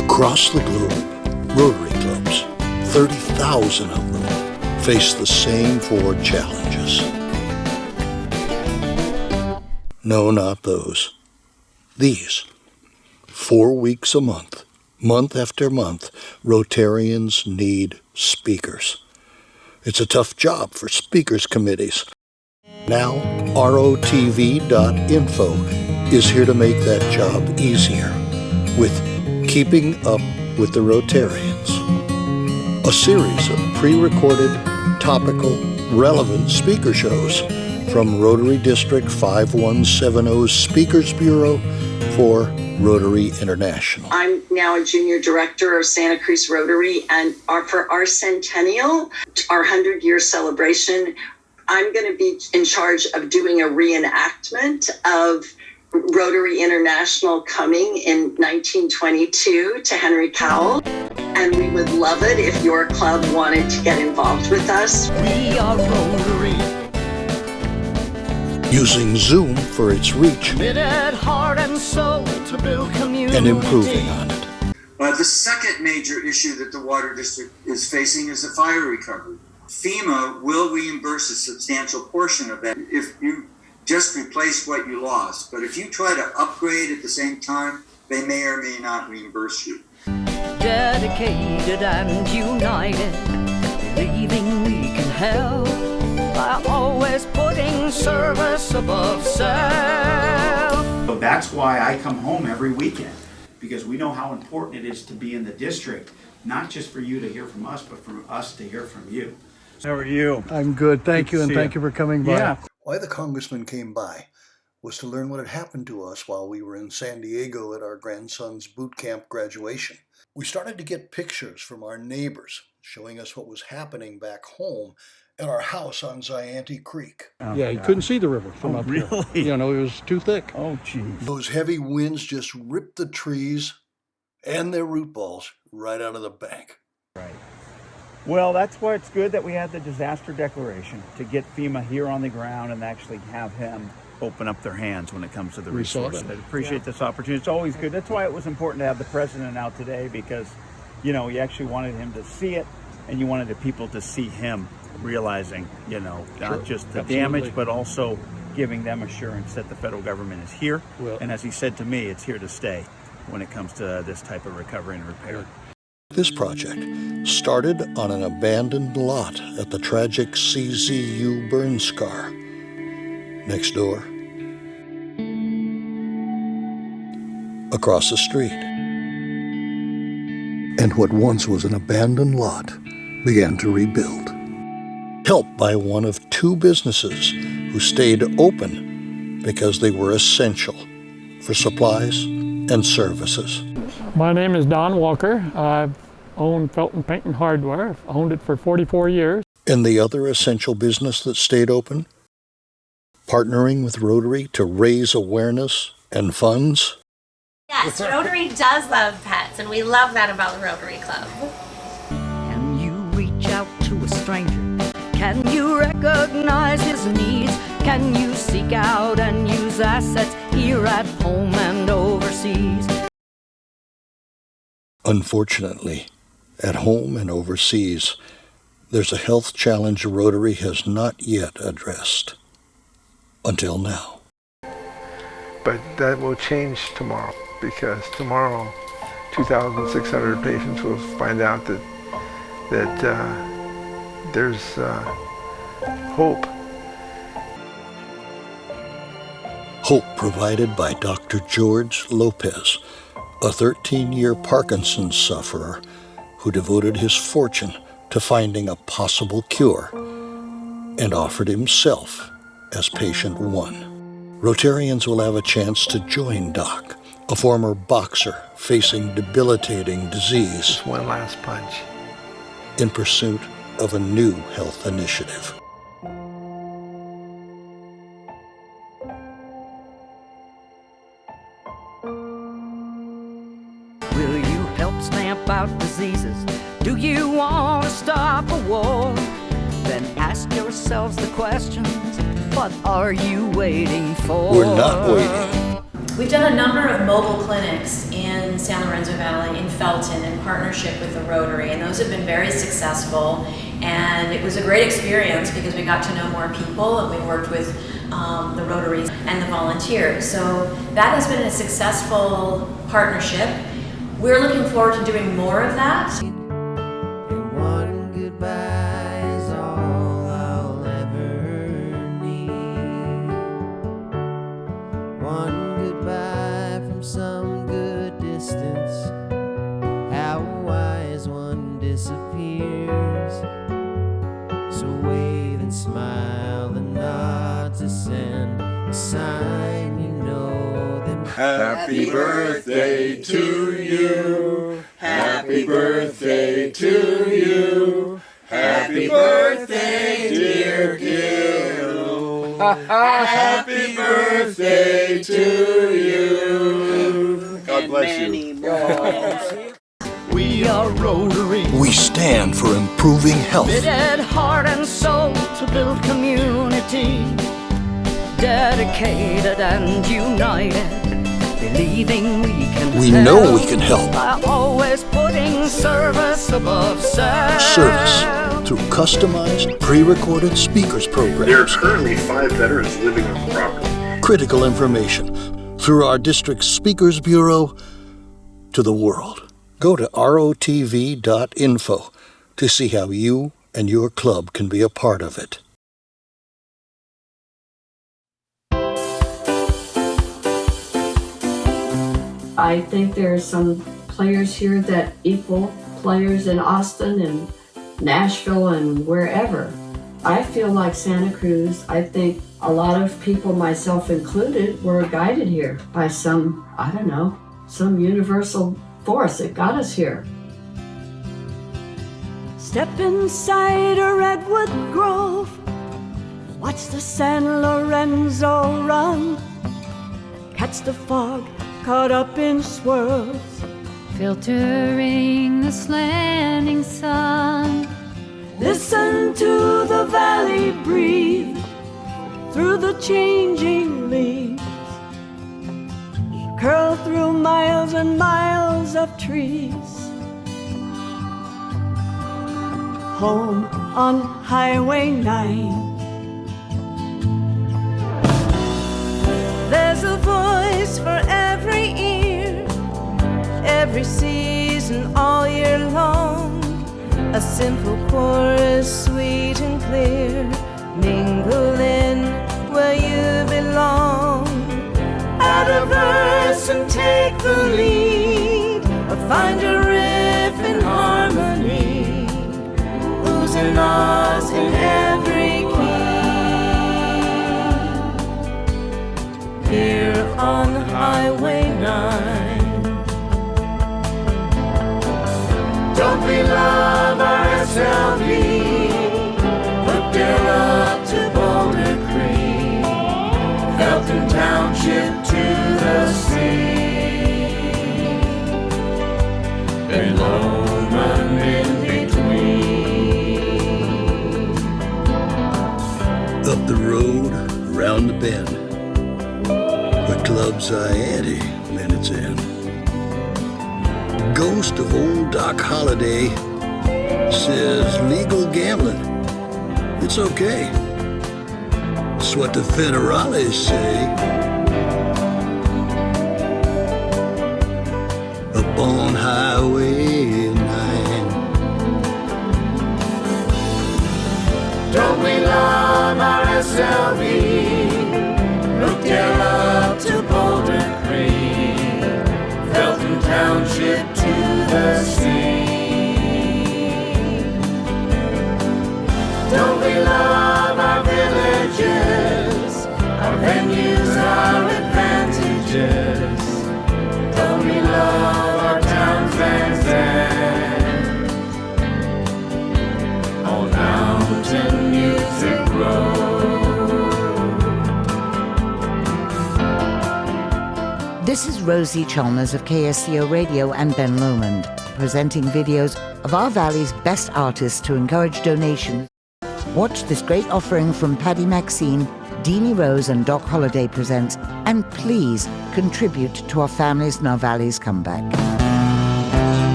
Across the globe, Rotary clubs, 30,000 of them, face the same 4 challenges. No, not those. These. 4 weeks a month, month after month, Rotarians need speakers. It's a tough job for speakers committees. Now, ROTV.info is here to make that job easier with Keeping Up with the Rotarians, a series of pre-recorded, topical, relevant speaker shows from Rotary District 5170's Speakers Bureau for Rotary International. I'm now a junior director of Santa Cruz Rotary, and for our centennial, our 100-year celebration, I'm going to be in charge of doing a reenactment of Rotary International coming in 1922 to Henry Cowell. And we would love it if your club wanted to get involved with us. We are Rotary. Using Zoom for its reach Committed heart and soul to build community. and improving on it. The second major issue that the Water District is facing is the fire recovery. FEMA will reimburse a substantial portion of that if you just replace what you lost. But if you try to upgrade at the same time, they may or may not reimburse you. Dedicated and united, believing we can help by always putting service above self. So that's why I come home every weekend, because we know how important it is to be in the district, not just for you to hear from us, but for us to hear from you. How are you? I'm good, thank you, and thank you for coming by. Yeah. Why the congressman came by was to learn what had happened to us while we were in San Diego at our grandson's boot camp graduation. We started to get pictures from our neighbors showing us what was happening back home at our house on Zayante Creek. Yeah, you couldn't see the river from up here. Really? You know, it was too thick. Oh, geez. Those heavy winds just ripped the trees and their root balls right out of the bank. Right. Well, that's why it's good that we had the disaster declaration to get FEMA here on the ground and actually have him open up their hands when it comes to the We saw resources. that. I appreciate this opportunity. It's always good. That's why it was important to have the president out today, because, you know, you actually wanted him to see it and you wanted the people to see him realizing, you know, not just the damage, but also giving them assurance that the federal government is here. Well, And as he said to me, it's here to stay when it comes to this type of recovery and repair. This project started on an abandoned lot at the tragic CZU burn scar. Next door, across the street, and what once was an abandoned lot began to rebuild, helped by one of 2 businesses who stayed open because they were essential for supplies and services. My name is Don Walker. I've owned Felton Paint and Hardware. I've owned it for 44 years. And the other essential business that stayed open? Partnering with Rotary to raise awareness and funds? Yes, Rotary does love pets, and we love that about the Rotary Club. Can you reach out to a stranger? Can you recognize his needs? Can you seek out and use assets here at home and overseas? Unfortunately, at home and overseas, there's a health challenge Rotary has not yet addressed. Until now. But that will change tomorrow, because tomorrow 2,600 patients will find out that there's hope. Hope provided by Dr. George Lopez, a 13-year Parkinson's sufferer who devoted his fortune to finding a possible cure and offered himself as patient 1. Rotarians will have a chance to join Doc, a former boxer facing debilitating disease, Just one last punch. in pursuit of a new health initiative. Will you help stamp out diseases? Do you want to stop a war? Then ask yourselves the questions, what are you waiting for? We're not waiting. We've done a number of mobile clinics in San Lorenzo Valley, in Felton, in partnership with the Rotary, and those have been very successful. And it was a great experience because we got to know more people, and we worked with the Rotaries and the volunteers. So that has been a successful partnership. We're looking forward to doing more of that. And one goodbye is all I'll ever need. One goodbye from some good distance. How wise one disappears. So wave and smile and nod to send a sign, you know that. Happy birthday to you. Happy birthday to you. Happy birthday, dear Gil. Happy birthday to you. God bless you. We are Rotary. We stand for improving health. Committed heart and soul to build community. Dedicated and united, believing we can We help. know we can help. By always putting service above self. Service through customized, pre-recorded speakers programs. There are currently 5 veterans living on the property. Critical information through our district's Speakers Bureau to the world. Go to rotv.info to see how you and your club can be a part of it. I think there are some players here that equal players in Austin and Nashville and wherever. I feel like Santa Cruz, I think a lot of people, myself included, were guided here by some, I don't know, some universal force that got us here. Step inside a redwood grove, watch the San Lorenzo run, catch the fog caught up in swirls, filtering the slanting sun. Listen to the valley breathe through the changing leaves, curl through miles and miles of trees. Home on Highway 9. There's a voice for every ear, every season, all year long. A simple chorus, sweet and clear. Mingle in where you belong. Add a verse and take the lead, or find a riff in harmony. Who's in Oz in every key. Here on Highway 9. Don't we love our SLV? Hooked it up to Boulder Creek, Felton Township to the sea, and Lowman in between. Up the road, around the bend, the club's ante when it's in. Ghost of old Doc Holliday says legal gambling, it's okay. It's what the federales say. Up on Highway 9. Don't we love our SLV? Hooked it up to Boulder Creek, Felton Township to the sea. Don't we love our villages, our venues, our advantages? Don't we love our towns and stand on mountain music road? This is Rosie Chalmers of KSCO Radio and Ben Lomond, presenting videos of our Valley's best artists to encourage donations. Watch this great offering from Paddy Maxine, Deanie Rose and Doc Holliday presents, and please contribute to our families and our valleys comeback.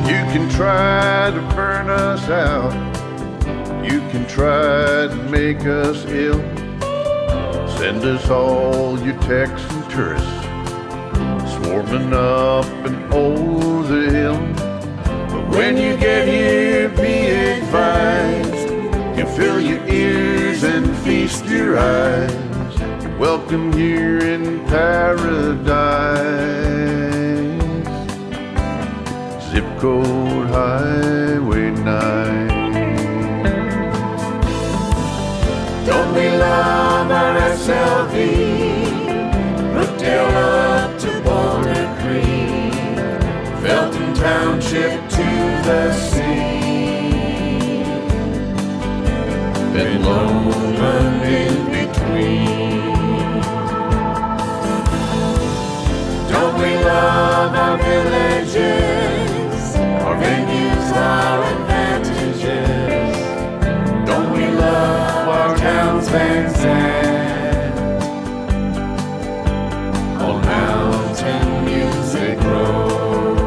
You can try to burn us out. You can try to make us ill. Send us all your texts and tourists swarming up and over the hill. But when you get here, be advised, you fill your ears and feast your eyes. You're welcome here in paradise. Zip code Highway 9. Don't we love our SLV? Brookdale up to Boulder Creek, Felton Township to the sea, and Lowland in between. Don't we love our villages, our venues, our advantages? Don't we love our towns, Van Zandt, on Mountain Music Road?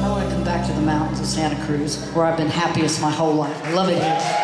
I want to come back to the mountains of Santa Cruz, where I've been happiest my whole life. I love it here.